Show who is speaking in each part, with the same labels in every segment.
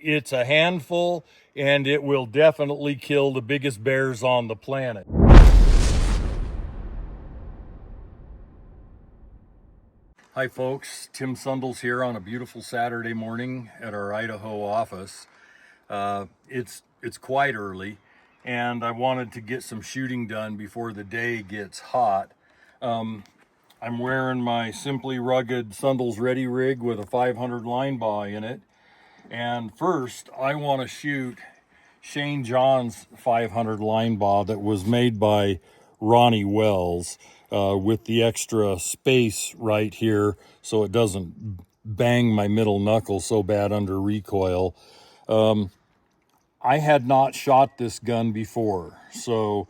Speaker 1: it's a handful, and it will definitely kill the biggest bears on the planet. Hi folks, Tim Sundles here on a beautiful Saturday morning at our Idaho office. It's quite early, and I wanted to get some shooting done before the day gets hot. I'm wearing my Simply Rugged Sundles Ready rig with a 500 Linebaugh in it. And first, I want to shoot Shane John's 500 Linebaugh that was made by Ronnie Wells with the extra space right here so it doesn't bang my middle knuckle so bad under recoil. I had not shot this gun before, so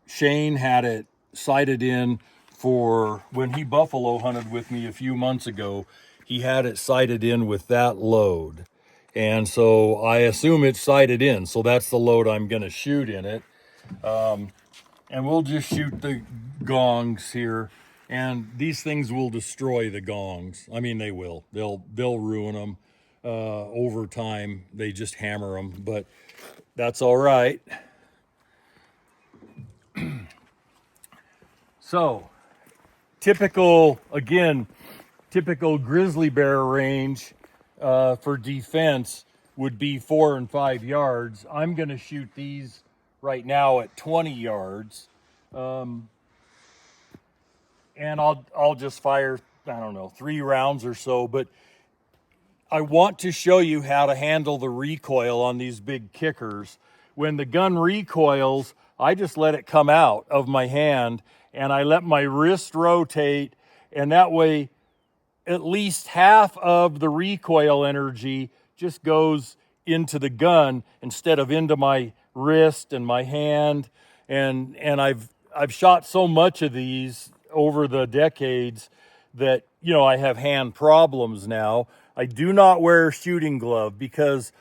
Speaker 1: Shane had it sighted in for when he buffalo hunted with me a few months ago. He had it sighted in with that load, and so I assume it's sighted in, so that's the load I'm going to shoot in it. And we'll just shoot the gongs here, and these things will destroy the gongs. I mean, they will. They'll ruin them over time. They just hammer them, but that's all right. So, typical grizzly bear range for defense would be 4 and 5 yards. I'm going to shoot these right now at 20 yards. And I'll just fire, I don't know, 3 rounds or so, but I want to show you how to handle the recoil on these big kickers. When the gun recoils, I just let it come out of my hand and I let my wrist rotate, and that way at least half of the recoil energy just goes into the gun instead of into my wrist and my hand. And I've shot so much of these over the decades that, you know, I have hand problems now. I do not wear a shooting glove because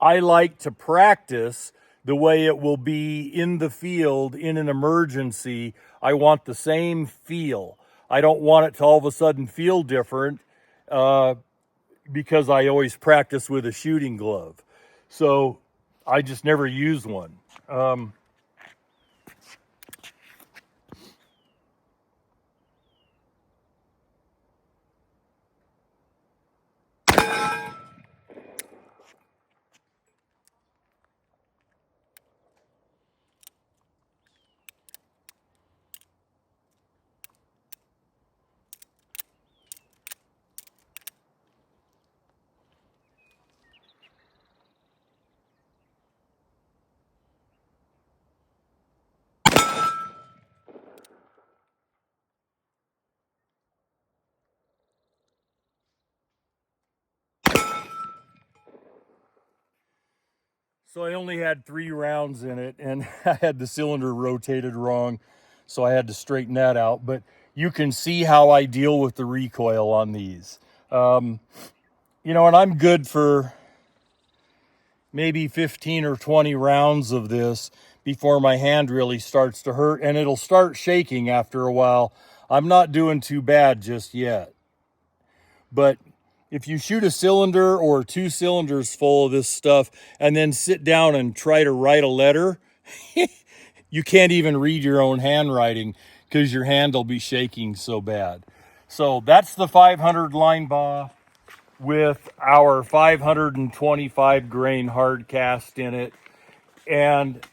Speaker 1: I like to practice the way it will be in the field in an emergency. I want the same feel. I don't want it to all of a sudden feel different because I always practice with a shooting glove. So I just never use one. So I only had 3 rounds in it, and I had the cylinder rotated wrong, so I had to straighten that out. But you can see how I deal with the recoil on these. You know, and I'm good for maybe 15 or 20 rounds of this before my hand really starts to hurt, and it'll start shaking after a while. I'm not doing too bad just yet. But if you shoot a cylinder or 2 cylinders full of this stuff and then sit down and try to write a letter, you can't even read your own handwriting because your hand will be shaking so bad. So that's the 500 Linebaugh with our 525 grain hard cast in it. And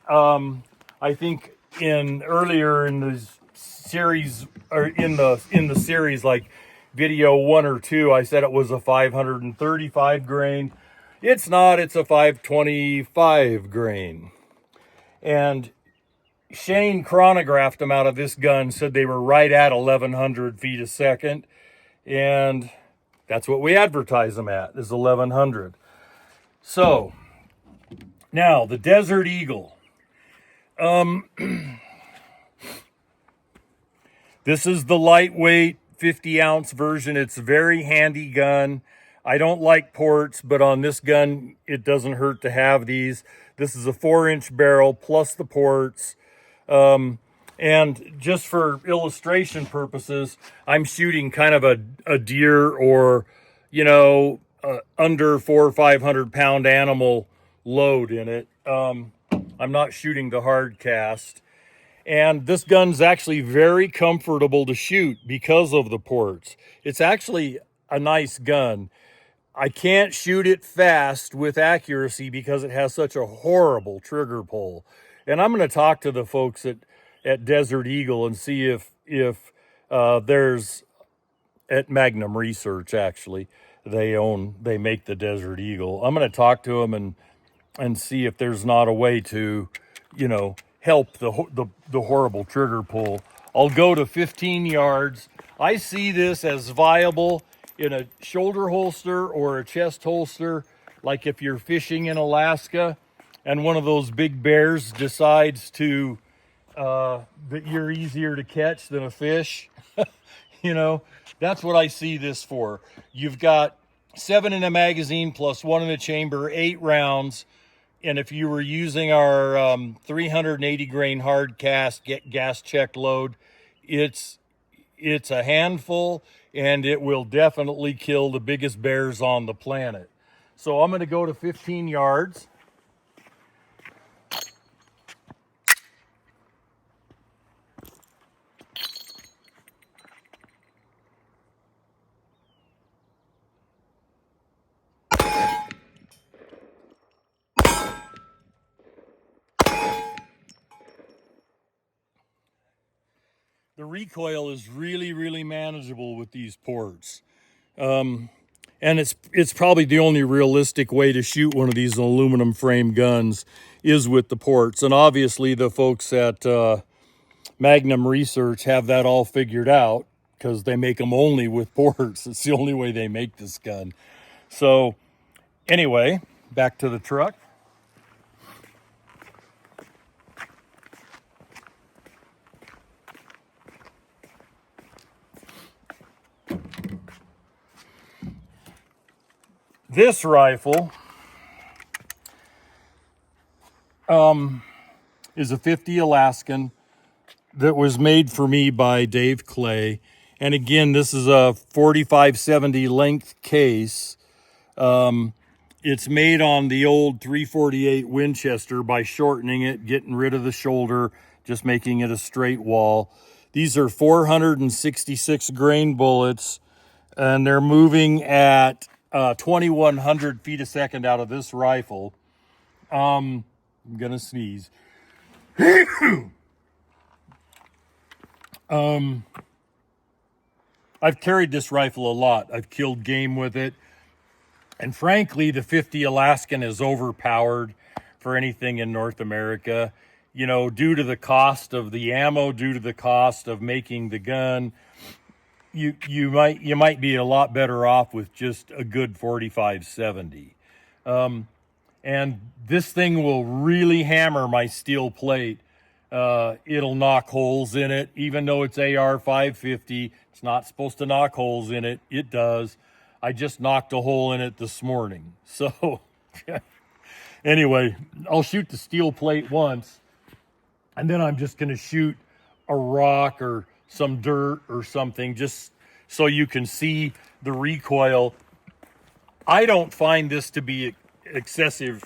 Speaker 1: I think earlier in the series, or in the series, like video 1 or 2, I said it was a 535 grain. It's not, it's a 525 grain. And Shane chronographed them out of this gun, said they were right at 1100 feet a second. And that's what we advertise them at, is 1100. So, now the Desert Eagle. This is the lightweight 50-ounce version. It's a very handy gun. I don't like ports, but on this gun, it doesn't hurt to have these. This is a 4-inch barrel plus the ports. And just for illustration purposes, I'm shooting kind of a deer or, you know, under 400 or 500 pound animal load in it. I'm not shooting the hard cast. And this gun's actually very comfortable to shoot because of the ports. It's actually a nice gun. I can't shoot it fast with accuracy because it has such a horrible trigger pull. And I'm going to talk to the folks at Desert Eagle and see if there's at Magnum Research, actually. They make the Desert Eagle. I'm going to talk to them and see if there's not a way to, help the horrible trigger pull. I'll go to 15 yards. I see this as viable in a shoulder holster or a chest holster, like if you're fishing in Alaska and one of those big bears decides that you're easier to catch than a fish. That's what I see this for. You've got 7 in a magazine plus 1 in the chamber, 8 rounds. And if you were using our 380 grain hard cast gas check load, it's a handful, and it will definitely kill the biggest bears on the planet. So I'm going to go to 15 yards. The recoil is really, really manageable with these ports. And it's probably the only realistic way to shoot one of these aluminum frame guns is with the ports. And obviously the folks at Magnum Research have that all figured out because they make them only with ports. It's the only way they make this gun. So anyway, back to the truck. This rifle is a 50 Alaskan that was made for me by Dave Clay. And again, this is a 4570 length case. It's made on the old 348 Winchester by shortening it, getting rid of the shoulder, just making it a straight wall. These are 466 grain bullets, and they're moving at 2,100 feet a second out of this rifle. I'm gonna sneeze. I've carried this rifle a lot. I've killed game with it. And frankly, the 50 Alaskan is overpowered for anything in North America. Due to the cost of the ammo, due to the cost of making the gun, you might be a lot better off with just a good 4570. And this thing will really hammer my steel plate. It'll knock holes in it, even though it's AR 550. It's not supposed to knock holes in it. It does. I just knocked a hole in it this morning. So anyway, I'll shoot the steel plate once, and then I'm just going to shoot a rock or some dirt or something just so you can see the recoil. I don't find this to be excessive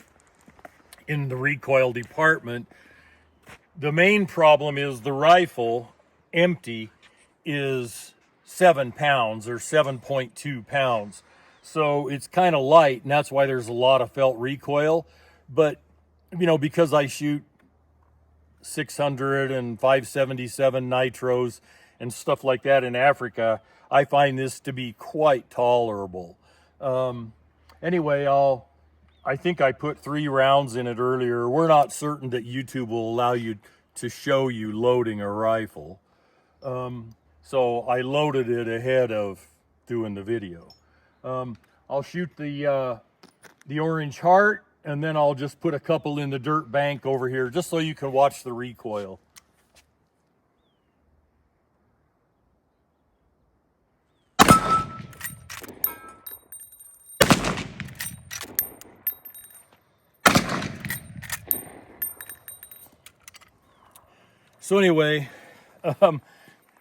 Speaker 1: in the recoil department. The main problem is the rifle empty is 7 pounds or 7.2 pounds. So it's kind of light, and that's why there's a lot of felt recoil. But, because I shoot 600 and 577 nitros and stuff like that in Africa, I find this to be quite tolerable. Anyway, I think I put 3 rounds in it earlier. We're not certain that YouTube will allow you to show you loading a rifle. So I loaded it ahead of doing the video. I'll shoot the orange heart, and then I'll just put a couple in the dirt bank over here just so you can watch the recoil. So anyway,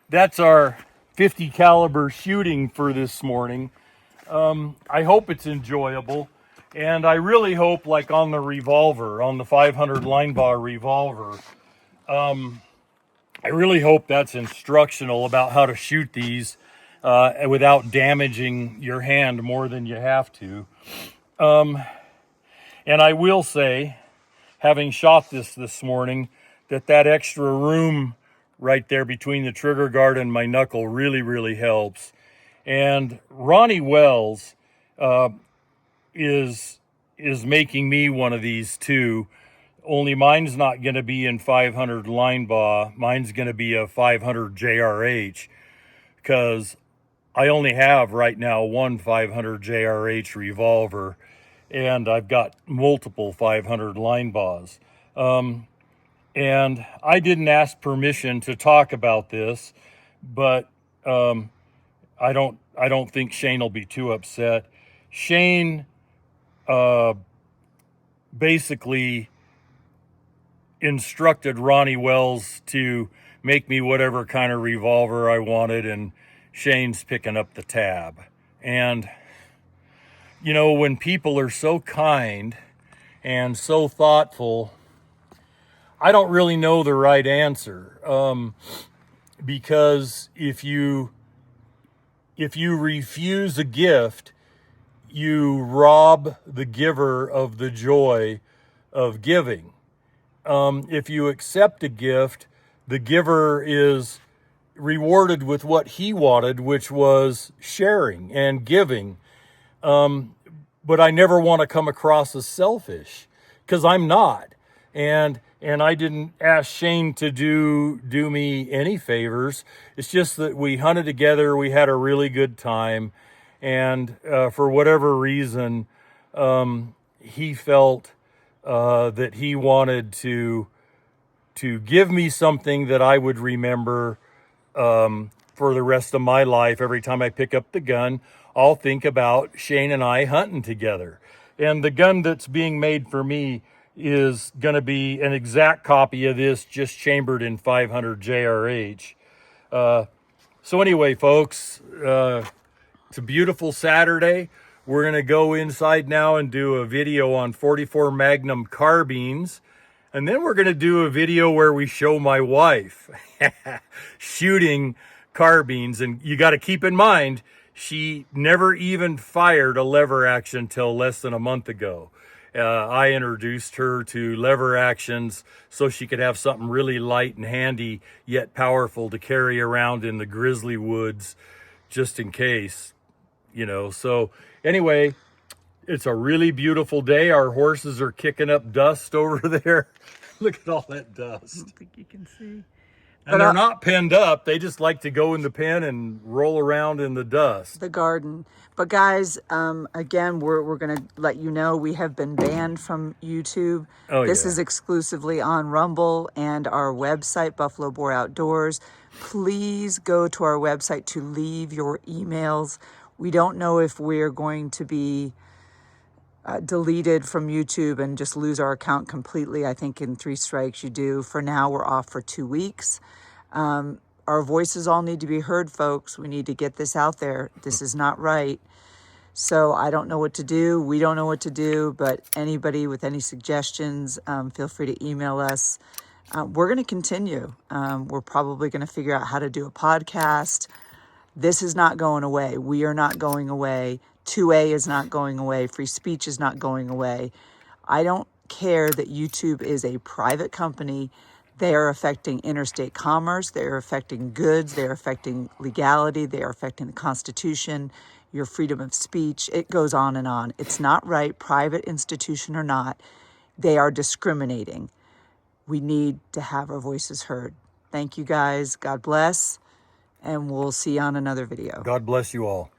Speaker 1: that's our 50 caliber shooting for this morning. I hope it's enjoyable. And I really hope, like on the revolver, on the 500 Linebaugh revolver, I really hope that's instructional about how to shoot these without damaging your hand more than you have to. And I will say, having shot this morning, that extra room right there between the trigger guard and my knuckle really helps. And Ronnie Wells is making me one of these too. Only mine's not going to be in 500 Linebaugh. Mine's going to be a 500 JRH, because I only have right now one 500 JRH revolver, and I've got multiple 500 Linebaughs. And I didn't ask permission to talk about this, but I don't think Shane will be too upset. Shane basically instructed Ronnie Wells to make me whatever kind of revolver I wanted, and Shane's picking up the tab. And you know, when people are so kind and so thoughtful, I don't really know the right answer, because if you refuse a gift, you rob the giver of the joy of giving. If you accept a gift, the giver is rewarded with what he wanted, which was sharing and giving. But I never want to come across as selfish, because I'm not. And I didn't ask Shane to do me any favors. It's just that we hunted together. We had a really good time. And for whatever reason, he felt that he wanted to give me something that I would remember for the rest of my life. Every time I pick up the gun, I'll think about Shane and I hunting together. And the gun that's being made for me is going to be an exact copy of this, just chambered in 500 JRH. So anyway, folks, it's a beautiful Saturday. We're going to go inside now and do a video on 44 Magnum carbines. And then we're going to do a video where we show my wife shooting carbines. And you got to keep in mind, she never even fired a lever action till less than a month ago. I introduced her to lever actions so she could have something really light and handy, yet powerful, to carry around in the grizzly woods, just in case, you know. So anyway, it's a really beautiful day. Our horses are kicking up dust over there. Look at all that dust.
Speaker 2: I don't think you can see.
Speaker 1: And they're not penned up. They just like to go in the pen and roll around in the dust.
Speaker 2: The garden. But guys, again, we're going to let you know we have been banned from YouTube. This is exclusively on Rumble and our website, Buffalo Boar Outdoors. Please go to our website to leave your emails. We don't know if we're going to be deleted from YouTube and just lose our account completely. I think in 3 strikes you do. For now, we're off for 2 weeks. Our voices all need to be heard, folks. We need to get this out there. This is not right. So I don't know what to do. We don't know what to do, but anybody with any suggestions, feel free to email us. We're going to continue. We're probably going to figure out how to do a podcast. This is not going away. We are not going away. 2A is not going away. Free speech is not going away. I don't care that YouTube is a private company. They are affecting interstate commerce. They are affecting goods. They are affecting legality. They are affecting the Constitution, your freedom of speech. It goes on and on. It's not right, private institution or not. They are discriminating. We need to have our voices heard. Thank you, guys. God bless. And we'll see you on another video.
Speaker 1: God bless you all.